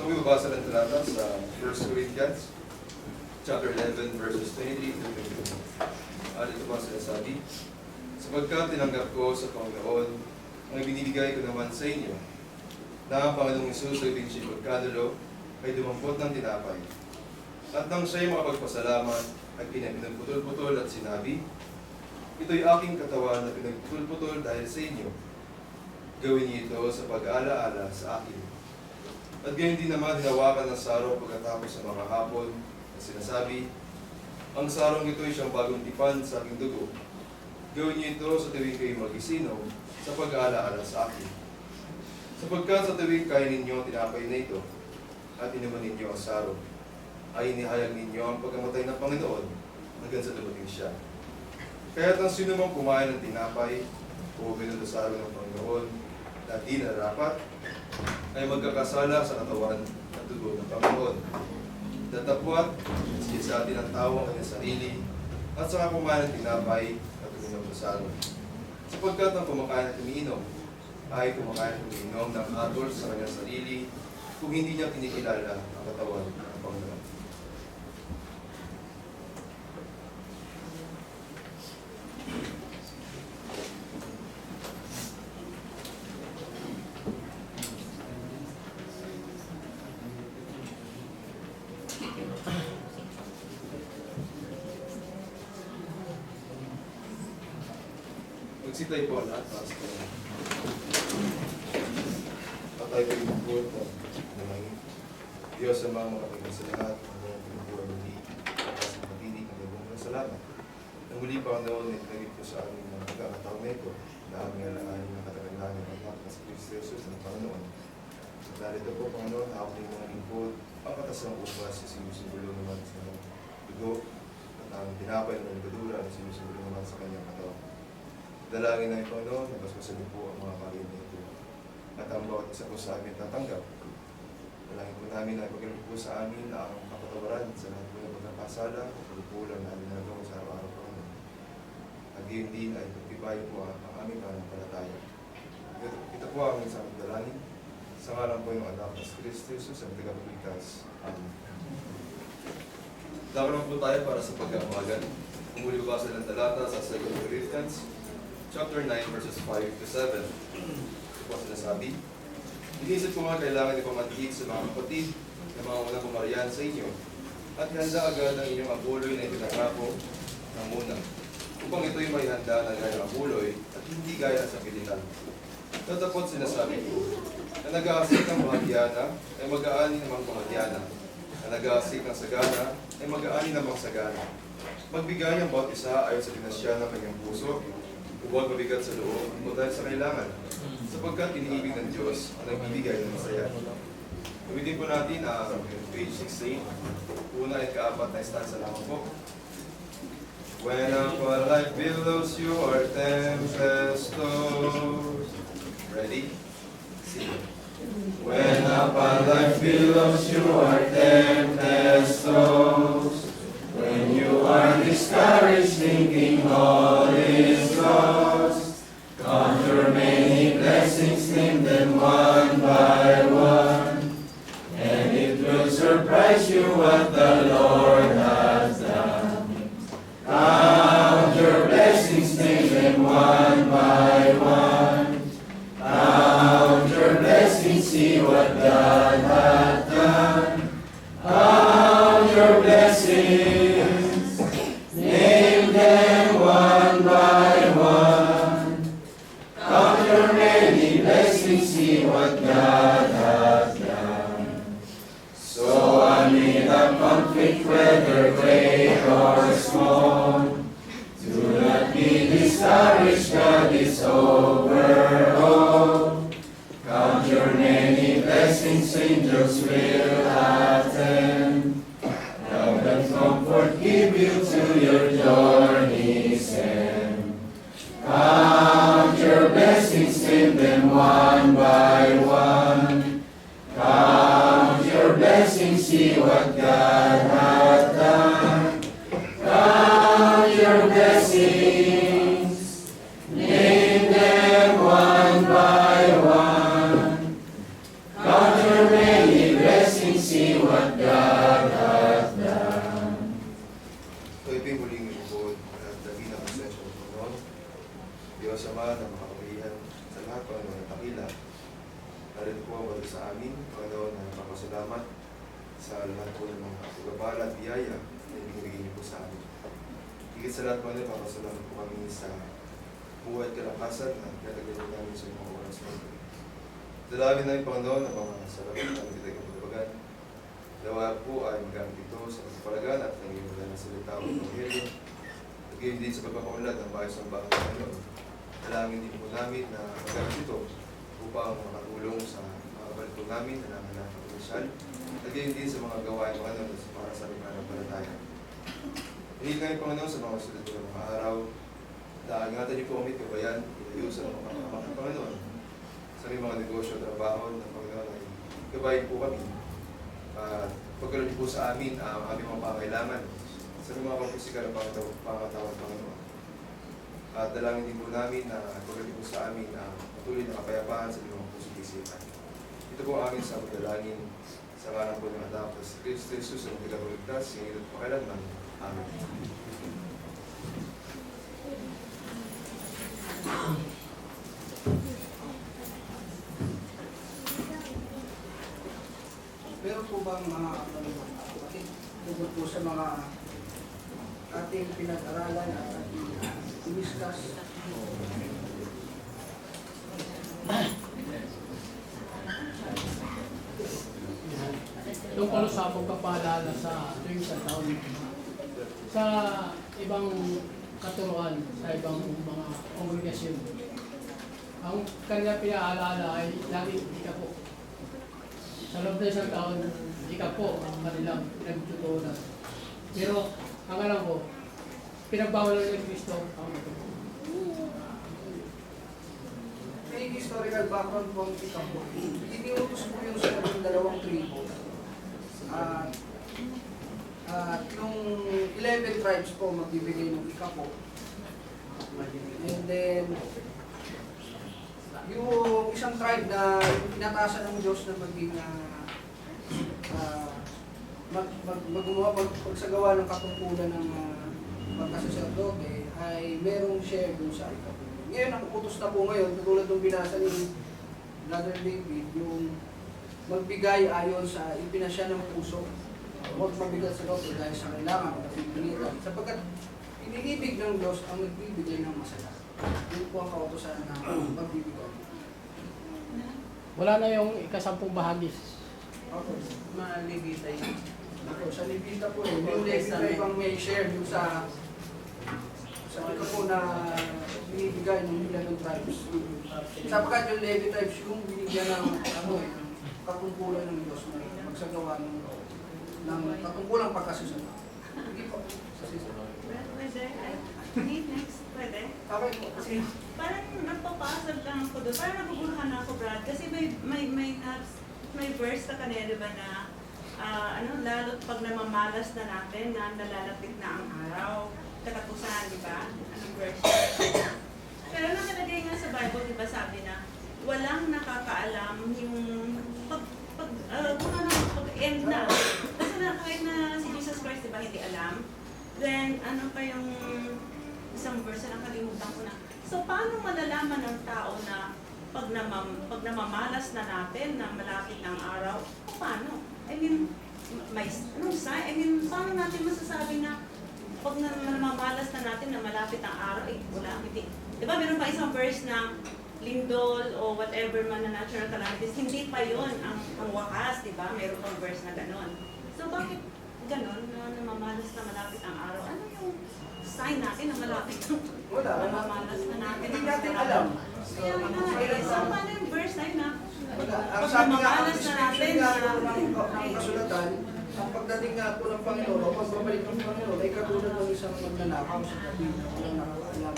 Magbabasa ng talata sa 1 Corinthians, chapter 11, verses 23 to 22. Dito ba sinasabi? Sapagkat tinanggap ko sa Panginoon ang ibinibigay ko naman sa inyo, na ang Panginoong Isus ay binsiyang pagkadulo ay dumampot ng tinapay. At nang siya'y makapagpasalamat, ay pinagputol-putol at sinabi, ito'y aking katawan na pinagputol-putol dahil sa inyo. Gawin niyo ito sa pag-aalaala sa akin. At gayon din naman hinawakan ng sarong pagkatapos ng mga hapon na sinasabi, ang sarong ito ay siyang bagong tipan sa aking dugo. Gawin niyo ito sa tuwing kayo mag-isinom sa pag-aalaala sa akin. Sapagkat sa tuwing kain ninyo tinapay na ito at inuman ninyo ang sarong, ay inihayag ninyo ang pagkamatay ng Panginoon hanggang sa dumating siya. Kaya't ang sino mang kumain ng tinapay o binulo sarong ng Panginoon na di narapat, ay magkakasala sa katawan at dugo ng Panginoon. Datapwat, siya sa atin ang tao ang kanyang sarili, at saka kumain ng tinapay at uminom ng sarong. Sapagkat ang kumakain at umiinom, ay kumakain at umiinom ng hatol sa kanyang sarili, kung hindi niya kinikilala ang katawan ng Panginoon. Magsitay po lahat, Pastor. Patay ko yung buwan ng Diyos sa mga kapatid sa lahat, ang mga pinubuhan muli, at sa pag-ibig ng ibang salamat. Nang muli pa ang noon, itinagit ko sa aming mga pagkakataon na ito, na aming alaanin ng kataganlanan ng anak na si Kristo Jesus ng Panginoon. At narito po, Panginoon, hawak ng mga lingkod, ang katas ng upas, sinusubulo naman sa dugo, at ang tinapay ng ligadura, sinusubulo naman sa kanyang katawan. Dalangin ng Panginoon, nabasbasan po ang mga kain nito. At ang bawat isa po sa amin tatanggap. Dalangin po namin na ipagkaloob po sa amin ang kapatawaran sa lahat po ng pagkakasala o pagkukulang namin na nagawa sa araw-araw po. At gayon din ay pagtibay po ang aming pananampalataya. Ito po ang isang dalangin. Sa ngalan po yung anak ng Kristo Jesus ang tagapagligtas. Amen. Dapat po tayo para sa pagkakamagan. Kung muli babasa ng talata sa 2 Corinthians, chapter 9, verses 5 to 7. Ito po sinasabi, inisip ko nga kailangan ipamanhid sa mga kapatid na mga unang pumarihan sa inyo at handa agad ang inyong abuloy na ipinangako ng muna upang ito'y may handa na gaya ng abuloy at hindi gaya sa pilitan. Tatapot sinasabi ko, na nag-aasik ng bahagyana ay mag-aani namang bahagyana, na nag-aasik ng sagana ay mag-aani namang sagana. Magbigay ang bawat isa ayon sa pinasya ng kanyang puso, huwag mabigat sa loob o dahil sa kailangan, sapagkat iniibig ng Diyos ang nagbibigay ng masaya. Ulitin po natin ang page 16, una at kaapat na stanza lamang po. When upon life billows your tempestuous. Ready? Sing. When upon life billows your tempestuous. When you are discouraged, thinking all is lost, count your many blessings, name them one by one, and it will surprise you what the Lord has done. Count your blessings, name them one by one. Count your blessings, see what God hath done. Count your blessings. See what God has done. So amid the conflict, whether great or small, do not be discouraged, God is over all. Count your many blessings, angels will attend. Love and comfort give you to your journey's end. Count your blessings, name them one by one. Count your blessings, see what God hath done. Count your blessings, name them one by one. Count your many blessings. magsisiwat dagatdan. Ito yung muling lingkod at dakilang presensya ng Panginoon. Diyos Ama na makapangyarihan sa lahat ng mga takila. Narito po ang sa amin, Panginoon, na napapasalamat sa lahat po ng mga pagpapala at biyaya na ibinibigay niyo po sa amin. Higit sa lahat, Panginoon, napapasalamat po kami sa buhay at kalakasan na katagalan namin sa mga oras na ito. Dalawin namin, Panginoon, ang mga salamin na hindi tayo kapagagan. Dawa po ay magamit ito sa pagpapalagan at nangyayari na salita o Evangelyo. At gayon din sa pagpapaunlad ng bayos ng bahay ng Panginoon. Dalangin din po namin na magamit ito upang makatulong sa mga balik namin na nanganak ng potensyal. At gayon din sa mga gawain ng Panginoon para sa aming pananampalataya. Hihil ngayon, Panginoon, sa mga sulit ng mga araw. Ingatan niyo po kami kabayan, iayusan ang mga kamak ng Panginoon. Sa aming mga negosyo at trabaho ng Panginoon ay gabayin po kami. Pagkaroon po sa amin ang aming mga pangailangan sa mga kapusikal na pangatawad Panginoon. At dalangin din po namin na pagkaroon po sa amin ang patuloy na kapayapaan sa mga puso isipan. Ito po ang aming sa dalangin sa ngalan po ng anak na si Kristo Jesus ang tagapagligtas, ngayon at pakailanman. Amen. Meron po bang mga kapatid tungkol po sa mga ating pinag-aralan at ating discuss? Tungkol sa pagpapaalala sa tuwing sa taon sa ibang katuruan, sa ibang mga kongregasyon. Ang kanya pinaalala ay laging ikapo. Sa loob na isang taon, ikapo ang kanilang pinagtutunan. Pero ang alam ko, pinagbawalan ng Kristo ang matuto. May historical background po ang ikapo. Iniutos po yung sa dalawang tribo. At yung 11 tribes po magbibigay ng ikapo. And then, yung isang tribe na pinatasan ng Diyos na maging pagsagawa ng katungkulan ng pagkasaserdote ay merong share dun sa ikapo. Ngayon, ang utos na po ngayon, katulad ng binasa ni Brother David, yung magbigay ayon sa ipinasya ng puso. Huwag mabigat sa loob dahil sa kailangan at pilitan. Sapagkat iniibig ng Diyos ang nagbibigay ng masaya. Yun po ang kautosan na magbibigay. Wala na yung ikasampung bahagi. Okay. Malibitay. Ako, sa Levita po yung Levita ibang may share dun sa ito po na binibigay ng 11 tribes. Sapagkat yung Levi tribes yung binigyan ng katungkulan ng Diyos na magsagawa ng katungkulang pagkasusunod. Hindi po. Pwede? Next, pwede? Okay po. Kasi Parang nagpapasag lang ako doon. Parang naguguluhan ako, Brad. Kasi may verse sa kanila, ba na lalo't pag namamalas na natin na nalalapit na ang araw. Katapusan, di ba? Anong verse? Pero nakalagay nga sa Bible, di ba, sabi na walang nakakaalam yung pag-end na. Kasi kahit na si Jesus Christ, di ba, hindi alam. Then, ano pa yung isang verse na nakalimutan ko na. So, paano malalaman ng tao na pag namamalas na natin na malapit ang araw, paano? I mean, may anong sign? I mean, paano natin masasabi na pag namamalas na natin na malapit ang araw, wala, hindi. Di ba, meron pa isang verse na lindol o whatever man na natural calamities, hindi pa yon ang wakas, di ba? Meron pang verse na ganon. So, bakit ganon na namamalas na malapit ang araw? Ano yung sign natin na malapit ang wala. namamalas na natin? Hindi natin alam. Kaya nga, so paano yung verse na yun na? Wala. Ang Pag sabi nga, ang namamalas na natin description nga na ng kasulatan, ang pagdating nga po ng Panginoon, o pagbabalik ng Panginoon, ay katulad ng isang magnanakaw sa tabi na walang nakakaalam.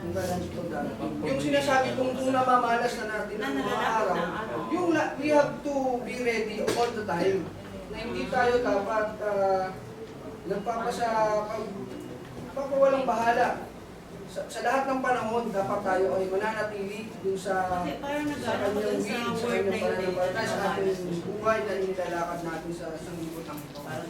Ang ganang ito darating. Yung sinasabi kung namamalas na natin ng mga araw, yung we have to be ready all the time. Na hindi tayo dapat nagpapawalang bahala sa lahat ng panahon, dapat tayo ay mananatili dun sa Kasi parang sa nag-ano ko kanyang dun sa will, sa word kanyang na yun. pananampalataya, sa ating buhay na inilalakad natin sa sanglibutan ito. Parang